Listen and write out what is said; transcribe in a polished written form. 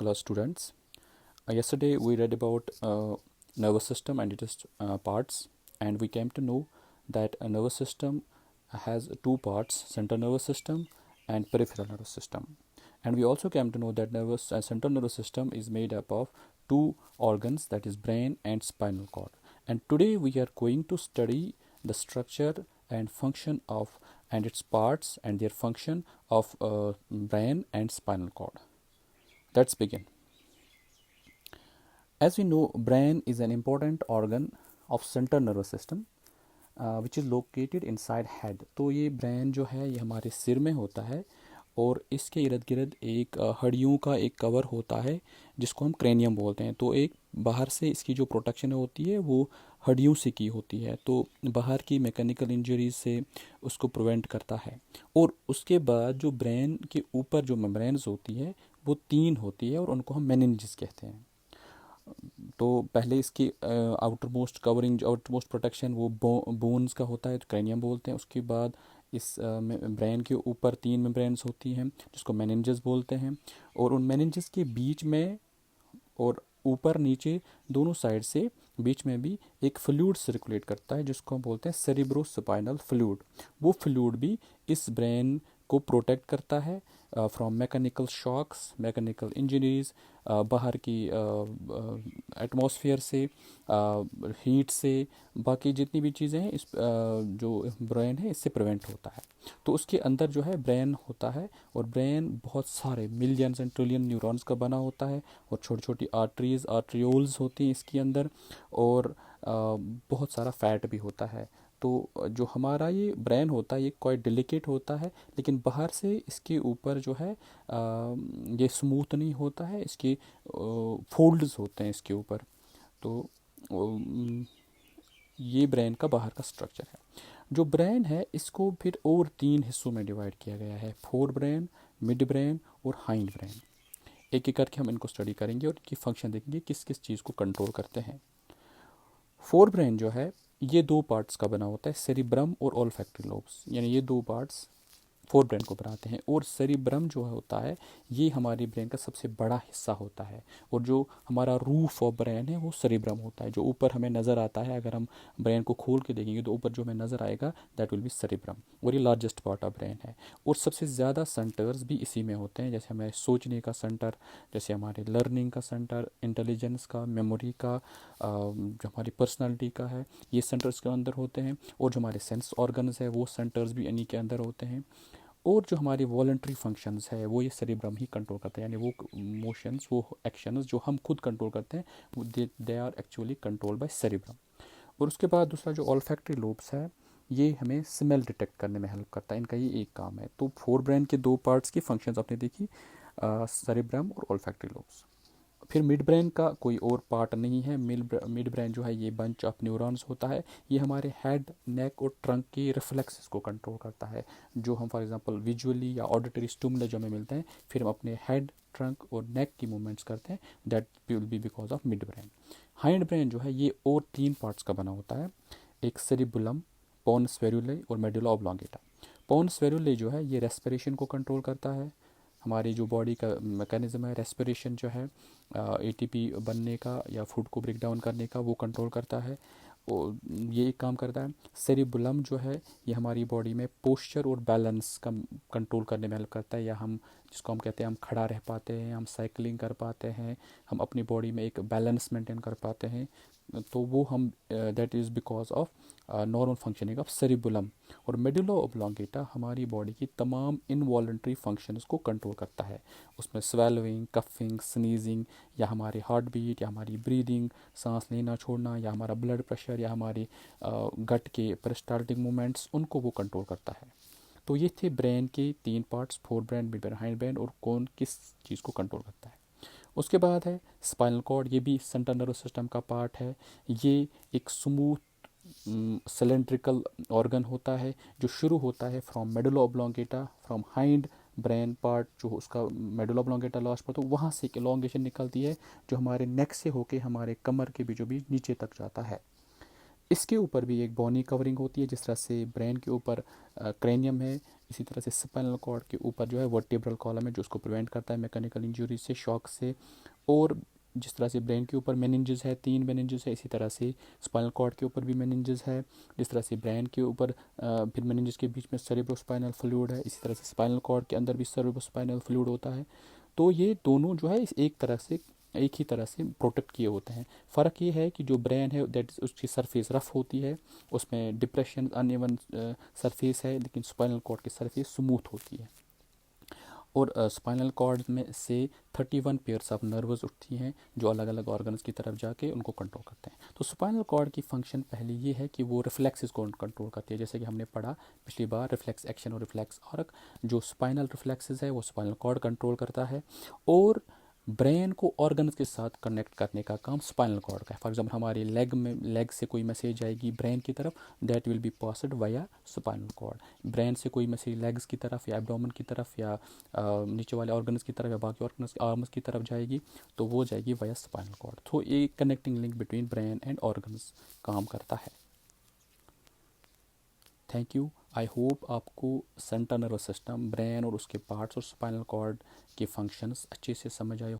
class students. Yesterday we read about nervous system and its parts, and we came to know that a nervous system has two parts: central nervous system and peripheral nervous system. And we also came to know that central nervous system is made up of two organs, that is brain and spinal cord. And today we are going to study the structure and function of and its parts and their function of brain and spinal cord. Let's begin. As we know, brain is an important organ of central nervous system which is located inside head. तो ये brain जो है ये हमारे सिर में होता है और इसके इर्द गिर्द एक हड्डियों का एक कवर होता है जिसको हम क्रेनियम बोलते हैं. तो एक बाहर से इसकी जो प्रोटेक्शन होती है वो हड्डियों से की होती है, तो बाहर की मैकेनिकल इंजरीज से उसको प्रिवेंट करता है. और उसके बाद जो ब्रेन के ऊपर जो मेम्ब्रेन्स होती है वो तीन होती है और उनको हम मेनिंजेस कहते हैं. तो पहले इसकी आउटर मोस्ट प्रोटेक्शन वो बोन्स का होता है, तो क्रेनियम बोलते हैं. उसके बाद इस ब्रेन के ऊपर तीन मेम्ब्रेन्स होती हैं जिसको मेनिंजेस बोलते हैं, और उन मेनिंजेस के बीच में और ऊपर नीचे दोनों साइड से बीच में भी एक फ्लूइड सर्कुलेट करता है जिसको हम बोलते हैं सेरिब्रोस्पाइनल फ्लूइड. वो फ्लूइड भी इस ब्रेन को प्रोटेक्ट करता है from mechanical shocks, mechanical injuries, बाहर की एटमॉस्फेयर से, हीट से, बाकी जितनी भी चीज़ें हैं इस जो ब्रेन है इससे प्रिवेंट होता है. तो उसके अंदर जो है ब्रेन होता है, और ब्रेन बहुत सारे मिलियंस एंड ट्रिलियन न्यूरॉन्स का बना होता है, और छोटी छोटी आर्ट्रियोल्स होती हैं इसके अंदर, और बहुत सारा फैट भी होता है. तो जो हमारा ये ब्रेन होता है ये क्वाइट डेलिकेट होता है, लेकिन बाहर से इसके ऊपर जो है ये स्मूथ नहीं होता है, इसके फोल्ड्स होते हैं इसके ऊपर. तो ये ब्रेन का बाहर का स्ट्रक्चर है. जो ब्रेन है इसको फिर और तीन हिस्सों में डिवाइड किया गया है: फोर ब्रेन, मिड ब्रेन और हाइंड ब्रेन. एक एक करके हम इनको स्टडी करेंगे और इनकी फंक्शन देखेंगे किस किस चीज़ को कंट्रोल करते हैं. फोर ब्रेन जो है ये दो पार्ट्स का बना होता है, सेरिब्रम और ओल्फैक्टरी लोब्स, यानी ये दो पार्ट्स फोर ब्रेन को बनाते हैं. और सेरिब्रम जो होता है ये हमारी ब्रेन का सबसे बड़ा हिस्सा होता है, और जो हमारा रूफ ऑफ ब्रेन है वो सेरिब्रम होता है, जो ऊपर हमें नज़र आता है. अगर हम ब्रेन को खोल के देखेंगे तो ऊपर जो हमें नज़र आएगा दैट विल बी सेरिब्रम, और ये लार्जेस्ट पार्ट ऑफ ब्रेन है. और सबसे ज़्यादा सेंटर्स भी इसी में होते हैं, जैसे हमें सोचने का सेंटर, जैसे हमारे लर्निंग का सेंटर, इंटेलिजेंस का, मेमोरी का, जो हमारी पर्सनालिटी का है, ये सेंटर्स के अंदर होते हैं. और जो हमारे सेंस ऑर्गन्स है वो सेंटर्स भी इन्हीं के अंदर होते हैं. और जो हमारी वॉलंटरी फंक्शंस है वो ये सेरिब्रम ही कंट्रोल करते हैं, यानी वो मोशंस, वो एक्शंस जो हम खुद कंट्रोल करते हैं they are actually control by cerebrum. और उसके बाद दूसरा जो ऑल्फैक्टरी लोब्स है ये हमें स्मेल डिटेक्ट करने में हेल्प करता है, इनका ये एक काम है. तो फोर ब्रेन के दो पार्ट्स की फंक्शंस आपने देखी, सेरिब्रम और ऑल्फैक्टरी लोब्स. फिर मिड ब्रेन का कोई और पार्ट नहीं है. मिड ब्रेन जो है ये बंच ऑफ न्यूरॉन्स होता है, ये हमारे हेड, नेक और ट्रंक के रिफ्लेक्सेस को कंट्रोल करता है. जो हम फॉर एग्जांपल विजुअली या ऑडिटरी स्टिमुलस जो हमें मिलते हैं, फिर हम अपने हेड, ट्रंक और नेक की मूवमेंट्स करते हैं, that will B because of mid brain. Hind brain जो है ये और तीन पार्ट्स का बना होता है, एक सेरिबुलम, पोन्स वेरुले और मेडुला ऑब्लोंगेटा. पोन्स वेरुले जो है ये रेस्पिरेशन को कंट्रोल करता है. हमारी जो बॉडी का मैकेनिज्म है रेस्पिरेशन जो है, एटीपी बनने का या फूड को ब्रेक डाउन करने का, वो कंट्रोल करता है, और ये एक काम करता है. सेरिबुलम जो है ये हमारी बॉडी में पोस्चर और बैलेंस का कंट्रोल करने में हेल्प करता है, या हम जिसको हम कहते हैं हम खड़ा रह पाते हैं, हम साइकिलिंग कर पाते हैं, हम अपनी बॉडी में एक बैलेंस मेंटेन कर पाते हैं. तो वो हम that is because of normal functioning of cerebellum. और मेडुला ऑब्लोंगेटा हमारी बॉडी की तमाम इनवॉलंटरी फंक्शंस को कंट्रोल करता है. उसमें स्वेलोइंग, कफिंग, स्नीजिंग, या हमारी हार्ट बीट, या हमारी ब्रीदिंग, सांस लेना छोड़ना, या हमारा ब्लड प्रेशर, या हमारी गट के पेरिस्टाल्टिक मूवमेंट्स, उनको वो कंट्रोल करता है. तो ये थे ब्रेन के तीन parts: fore brain, mid brain, hind brain, और कौन किस चीज़ को कंट्रोल करता है. उसके बाद है स्पाइनल कॉर्ड, ये भी सेंट्रल नर्वस सिस्टम का पार्ट है. ये एक स्मूथ सिलेंड्रिकल ऑर्गन होता है जो शुरू होता है from medulla oblongata, from hind brain part, जो उसका मेडुला ऑब्लोंगेटा लास्ट पर, तो वहाँ से एक एलोंगेशन निकलती है जो हमारे नेक से होके हमारे कमर के बीचों बीच नीचे तक जाता है. इसके ऊपर भी एक बोनी कवरिंग होती है, जिस तरह से ब्रेन के ऊपर क्रेनियम है, इसी तरह से स्पाइनल कॉर्ड के ऊपर जो है वर्टेब्रल कॉलम है जो उसको प्रिवेंट करता है मैकेनिकल इंजरी से, शॉक से। और जिस तरह से ब्रेन के ऊपर मेनिंजेस है, 3 मेनिंजेस है, इसी तरह से स्पाइनल कॉर्ड के ऊपर भी मेनिंजेस है। जिस तरह से ब्रेन के ऊपर फिर मेनिंजेस के बीच में सेरेब्रोस्पाइनल फ्लूइड है, इसी तरह से स्पाइनल कॉर्ड के अंदर भी सेरेब्रोस्पाइनल फ्लूइड होता है। तो ये दोनों जो है इस एक ही तरह से प्रोटेक्ट किए होते हैं। फ़र्क ये है कि जो ब्रेन है दैट उसकी सरफेस रफ़ होती है, उसमें डिप्रेशन अनइवन सरफेस है, लेकिन स्पाइनल कॉर्ड की सरफेस स्मूथ होती है। और स्पाइनल कॉर्ड में से 31 पेयर्स ऑफ नर्व्स उठती हैं जो अलग अलग ऑर्गन्स की तरफ जाके उनको कंट्रोल करते हैं। तो स्पाइनल कॉर्ड की फंक्शन पहले ये है कि वो रिफ्लेक्सेस को कंट्रोल करती है, जैसे कि हमने पढ़ा पिछली बार, रिफ्लेक्स एक्शन और रिफ्लेक्स आर्क। जो स्पाइनल रिफ्लेक्सेस है वो स्पाइनल कॉर्ड कंट्रोल करता है। और ब्रेन को ऑर्गन्स के साथ कनेक्ट करने का काम स्पाइनल कॉर्ड का है। फॉर एग्जांपल हमारी लेग से कोई मैसेज आएगी ब्रेन की तरफ, that will be passed via spinal cord. Brain से कोई मैसेज लेग्स की तरफ या एब्डोमेन की तरफ या नीचे वाले ऑर्गन्स की तरफ या बाकी ऑर्गन्स आर्म्स की तरफ जाएगी, तो वो जाएगी वाया स्पाइनल कॉर्ड। तो एक connecting link between brain and organs काम करता है। Thank you. आई होप आपको सेंट्रल नर्वस सिस्टम, ब्रेन और उसके पार्ट्स और स्पाइनल कॉर्ड के फंक्शंस अच्छे से समझ आए।